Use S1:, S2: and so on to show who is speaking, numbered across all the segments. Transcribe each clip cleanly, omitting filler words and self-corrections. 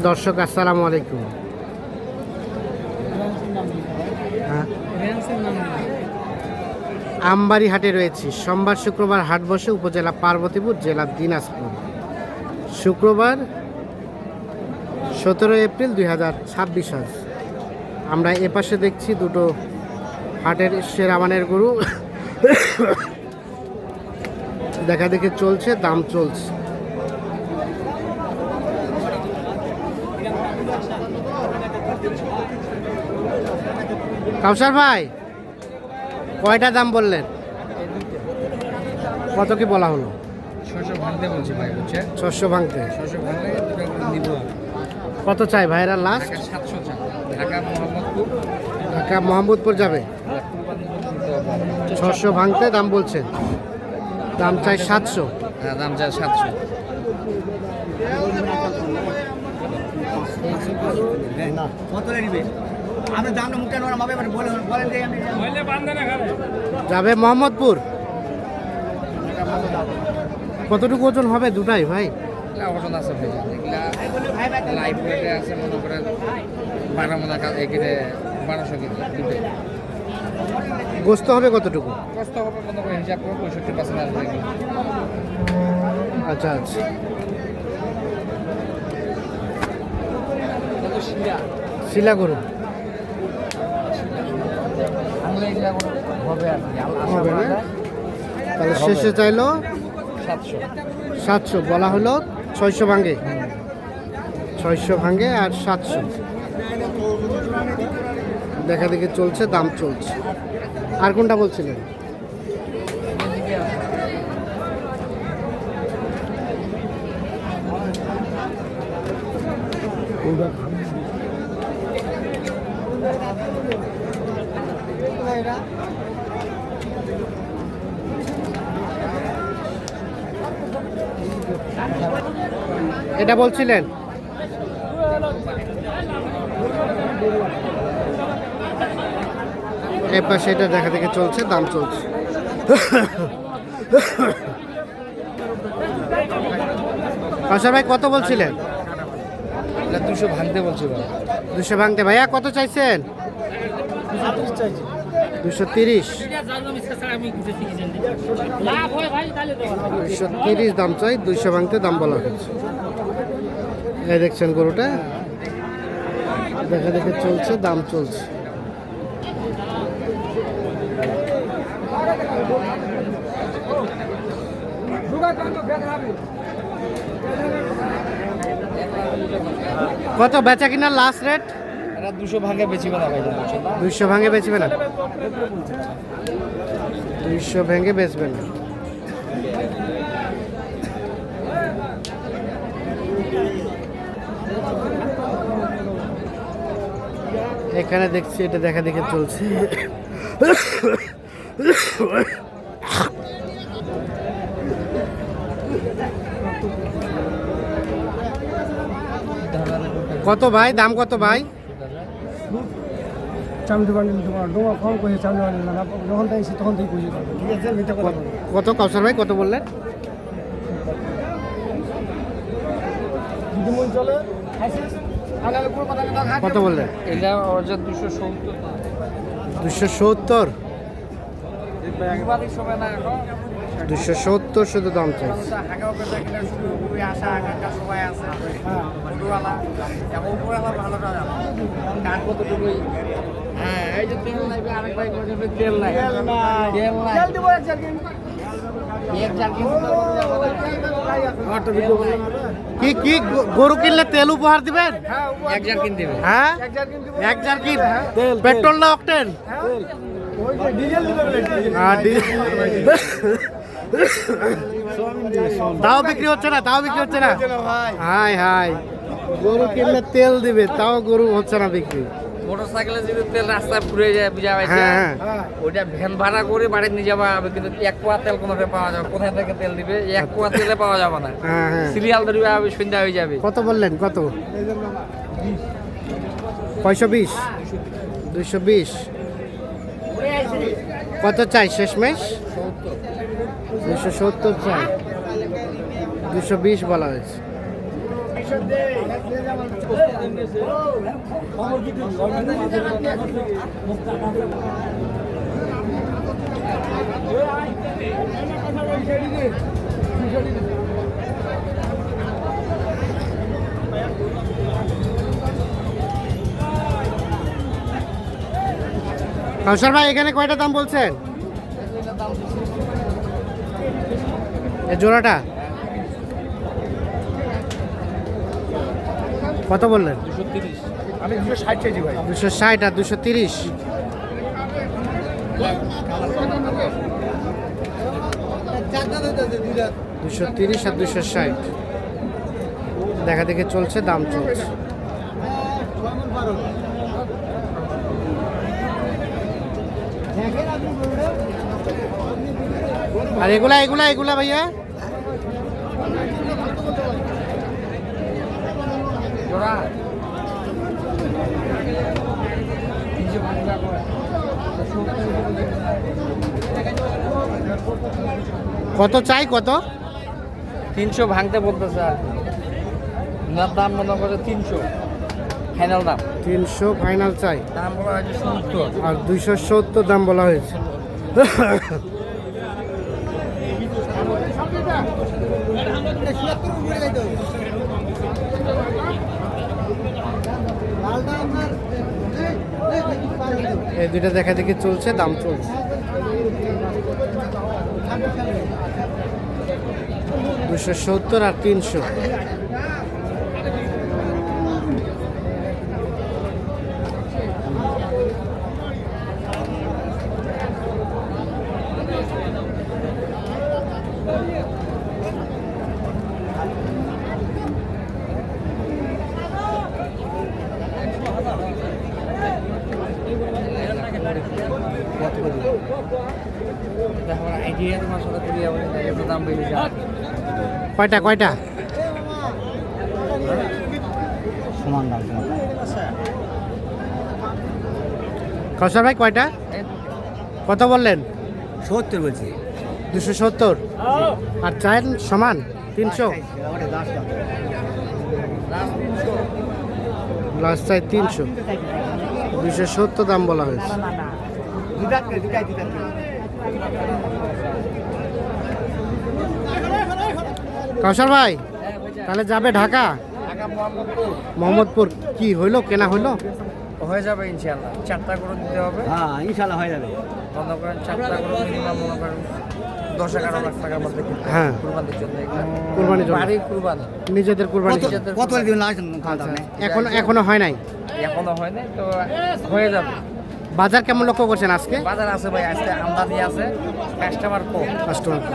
S1: দর্শক আসসালামু আলাইকুম। আমবাড়ি হাটে রয়েছি। সোমবার শুক্রবার হাট বসে উপজেলা পার্বতীপুর, জেলা দিনাজপুর। শুক্রবার 17 এপ্রিল 2026 আজ। আমরা এপাশে দেখছি দুটো হাটের সেরা মানের গরু দেখা দেখে চলছে, দাম চলছে। কাউসার ভাই, কয়টা দাম বললেন? কত কি বলা হলো?
S2: 600 ভাঙতে বলছি ভাই, বুঝছে?
S1: 600 ভাঙতে।
S2: 600 ভাঙলে দুটো করে দিব।
S1: কত চাই ভাইরা লাস্ট?
S2: ঢাকা 700 চাই। ঢাকা মোহাম্মদপুর।
S1: ঢাকা মোহাম্মদপুর যাবে। 600 ভাঙতে দাম বলছেন, দাম চাই 700।
S2: হ্যাঁ, দাম চাই 700।
S3: কত নেবে? আপনি দামটা মুখে নোরা মাপে মানে বলেন যে আমি বললে বান্দা না খাবে।
S1: যাবে মোহাম্মদপুর। কতটুকু ওজন হবে দুটাই ভাই?
S2: ওজন আছে ভাই, এগুলা লাইভ ওয়েটে আছে মনে করেন 12 মনে কাজ এখানে 1200 কেজি দুটো।
S1: গোস্ত হবে কতটুকু?
S2: কষ্ট হবে মনে করেন হিসাব করে 65% আসবে।
S1: আচ্ছা আচ্ছা। শিলা গরু
S2: হবে আর কি।
S1: হবে না? তাহলে শেষে চাইলো
S2: 700।
S1: 700, বলা হলো 600 ভাঙে। 600 ভাঙে আর 700 দেখা দেখি চলছে, দাম চলছে। আর কোনটা বলছিলেন? এটা বলছিলেন? এ পাশে এটা দেখা দেখে চলছে, দাম চলছে। কাউসার ভাই কত বলছিলেন?
S2: 200 ভাঙতে বলছি ভাই।
S1: 200 ভাঙতে। ভাইয়া কত চাইছেন? 230। 230 দাম চাই, 200 ভাঙতে দাম বলা হয়েছে। এই দেখছেন গরুটা দেখা দেখে চলছে, দাম চলছে। কত বেচা কিনা লাস্ট রেট?
S2: এটা 200 ভাঙে বেচিবে না ভাই।
S1: 200 ভাঙে বেচবে না? 200 ভেঙে বেচবে না। এখানে দেখছি এটা দেখা দেখে চলছে। কত ভাই, দাম কত ভাই? কত কাউসার ভাই কত বললেন? কত বললেন?
S2: এটা অর্জন 270।
S1: 270।
S2: বিবাদী সময় না এখন
S1: 270 শুধু দাম চাই।
S3: হাগা উপরে কিনা শুরু করে আসা একটা সময় আছে। ছোটওয়ালা এবং উপরওয়ালা ভালো টাকা কার কতটুকুই। হ্যাঁ, এই যে তেল লাগবে, আরেক ভাই করে যাবে তেল নাই। তেল দিব এক জারকিন। এক জারকিন
S1: কি কি গরু কিনলে তেল উপহার দিবেন?
S2: এক জারকিন দেবে।
S1: হ্যাঁ, 1 জারকিন তেল। পেট্রোল না অকটেন?
S3: ওই যে ডিজেল দিবে বলে।
S1: তাও বিক্রি হচ্ছে না, তাও বিক্রি হচ্ছে না।
S3: ভাই
S1: হাই হাই, গরু কিনলে তেল দিবে, তাও গরু হচ্ছে না বিক্রি।
S2: মোটরসাইকেলে যদি তেল রাস্তায় পুড়ে যায় বুঝা পাইছে,
S1: হ্যাঁ
S2: ওইটা ভ্যান ভাড়া করে বাড়ি নিয়ে যাওয়া হবে, কিন্তু 1 পোয়া তেল কোনোভাবে পাওয়া যাবে? কোথায় থেকে তেল দিবে? 1 পোয়া তেলে পাওয়া যাবে না।
S1: হ্যাঁ হ্যাঁ।
S2: সিরিয়াল ধরবে, হবে সন্ধ্যা হয়ে যাবে।
S1: কত বললেন? কত? 520। 220 কত চাই শেষমেশ? 270 চাই, 220 বলা হয়েছে। কাউসার ভাই এখানে কয়টা দাম বলছেন এই জোড়াটা কত বললেন?
S3: 230 আমি 260 চাইছি ভাই।
S1: 260 আর 230। দুশো 230 আর 260 দেখা দেখে চলছে, দাম চলছে। আর এগুলা এগুলা এগুলা ভাইয়া
S2: জোড়া
S1: কত চাই কত?
S2: 300 ভাঙতে বলতেছে আর ওনার দাম মনে করে 300 ফাইনাল দাম।
S1: 300 ফাইনাল চাই
S2: দাম বলা হয়েছে 70।
S1: আর 270 দাম বলা হয়েছে। এই দুইটা দেখা দেখি চলছে, দাম চলছে। 270 আর 300।
S2: দেখো আইডিয়া তোমার সাথে করি যাবে, এত দাম বেড়ে যায়।
S1: কয়টা কয়টা?
S2: সমান দাম।
S1: কাউসার ভাই কয়টা? কত বললেন?
S2: 70 বলছি।
S1: 270 আর চায়ের সমান 300। লাস্ট চাই 300। 270 দাম বলা হয়েছে। কাউসার ভাই তাহলে যাবে ঢাকা মোহাম্মদপুর, কি হইলো কেনা হইলো?
S2: হয়ে যাবে ইনশাআল্লাহ। 4টা করে দিতে হবে।
S4: হ্যাঁ ইনশাল্লাহ হয়ে যাবে।
S2: বন্ধ করেন 4টা করে মিনিমাম মনে করেন 10-11 লাখ টাকার মধ্যে কিনতে হবে
S1: হ্যাঁ।
S2: কুরবানির জন্য। এগুলা
S1: কুরবানির জন্য,
S2: বাড়ির কুরবানি।
S1: নিজেদের কুরবানি।
S2: নিজেদের
S4: কত
S2: কুরবানি।
S4: দিন লাস্ট
S1: এখনো হয় নাই।
S2: এখনো হয় নাই তো হয়ে যাবে।
S1: বাজার কেমন লক্ষ্য করছেন আজকে?
S2: বাজার আছে ভাই, আজকে আমদানি আছে, কাস্টমার কম।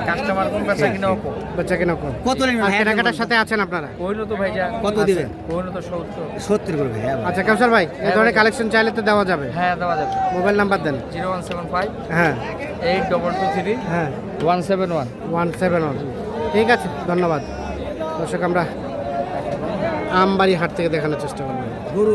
S2: কাস্টমার কম, বেচা কিনাও কম।
S1: বেচা কেনা কম।
S4: কত নেবেন?
S1: আর কেনাকাটার সাথে আছেন আপনারা?
S2: কইলো তো ভাইজা
S4: কত দিবেন?
S2: কইলো তো 70।
S4: 70 করে ভাই।
S1: আচ্ছা কাউসার ভাই এই ধরনের কালেকশন চাইলে তো দেওয়া যাবে।
S2: হ্যাঁ দেওয়া যাবে।
S1: মোবাইল নাম্বার দেন।
S2: 0175
S1: হ্যাঁ
S2: 8223
S1: হ্যাঁ
S2: 171।
S1: 171। ঠিক আছে, ধন্যবাদ। দর্শক আমরা আমবাড়ি হাট থেকে দেখানোর চেষ্টা করব।
S4: গরু